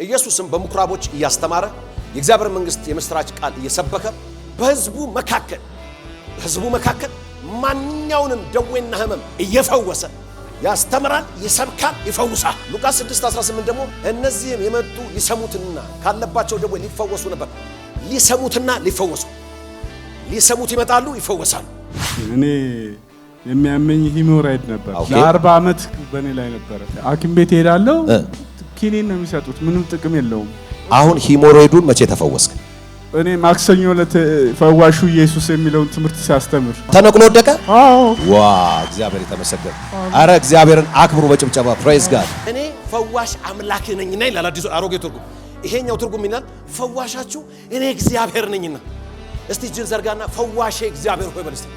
ኢየሱስም በምኩራቦች እያስተማረ የእግዚአብሔር መንግሥት የምስራች ቃል እየሰበከ በሕዝቡ መካከል ማንኛውንም ደዌና ሕመም እየፈወሰ ያስተምራል፣ ይሰብካል፣ ይፈውሳል። ሉቃስ 6:18 ደግሞ እነዚህም የመጡ ሊሰሙትና ካለባቸው ደዌ ሊፈወሱ ነበር። ሊሰሙትና ሊፈወሱ ሊሰሙት ይመጣሉ፣ ይፈወሳሉ። እኔ የሚያመኝ ሂሞራይድ ነበር። ለ40 ዓመት በእኔ ላይ ነበር። ሐኪም ቤት ሄዳለሁ፣ ኪኒን ነው የሚሰጡት፣ ምንም ጥቅም የለውም። አሁን ሂሞራይዱን መቼ ተፈወስክ? እኔ ማክሰኞ ዕለት ፈዋሹ ኢየሱስ የሚለውን ትምህርት ሲያስተምር ተነቅሎ ወደቀ። አዎ ዋ እግዚአብሔር የተመሰገነ። አረ እግዚአብሔርን አክብሩ በጭብጨባ ፕሬዝ ጋድ። እኔ ፈዋሽ አምላክ ነኝና ይላል አዲሱ አሮጌ ትርጉም። ይሄኛው ትርጉም ይላል ፈዋሻችሁ እኔ እግዚአብሔር ነኝና። እስቲ እጅን ዘርጋና ፈዋሼ እግዚአብሔር ሆይ በል እስቲ።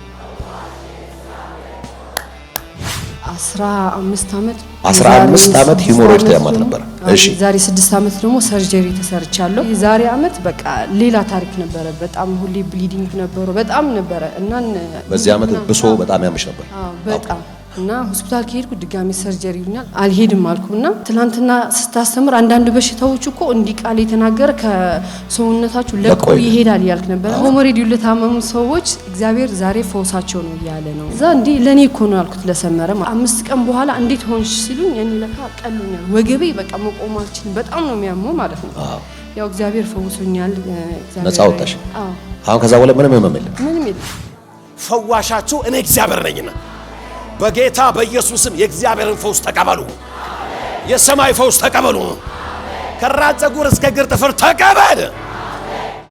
15 ዓመት ሂሞራይድ ያማት ነበር። እሺ ዛሬ 6 ዓመት ደግሞ ሰርጀሪ ተሰርቻለሁ። የዛሬ ዓመት በቃ ሌላ ታሪክ ነበረ። በጣም ሁሌ ብሊዲንግ ነበረ፣ በጣም ነበረ እና በዚህ ዓመት ብሶ በጣም ያምሽ ነበር። በጣም እና ሆስፒታል ከሄድኩ ድጋሚ ሰርጀሪ ይሉኛል። አልሄድም አልኩና ትናንትና ስታስተምር አንዳንድ በሽታዎች እኮ እንዲህ ቃል የተናገረ ከሰውነታችሁ ለቆ ይሄዳል ያልክ ነበር። ሆሞሬድ ለታመሙ ሰዎች እግዚአብሔር ዛሬ ፈውሳቸው ነው ያለ ነው። እዛ እንዴ ለኔ እኮ ነው አልኩት ለሰመረ 5 ቀን በኋላ እንዴት ሆንሽ ሲሉኝ እኔ ለካ ቀሉኛል። ወገቤ በቃ መቆም አልችልም። በጣም ነው የሚያመው ማለት ነው። ያው እግዚአብሔር ፈውሶኛል። እግዚአብሔር ነፃ ወጣሽ። አሁን ከዛ በኋላ ምንም የለም። ፈዋሻችሁ እኔ እግዚአብሔር ነኝና በጌታ በኢየሱስም የእግዚአብሔርን ፈውስ ተቀበሉ። የሰማይ ፈውስ ተቀበሉ። ከራስ ፀጉር እስከ እግር ጥፍር ተቀበል።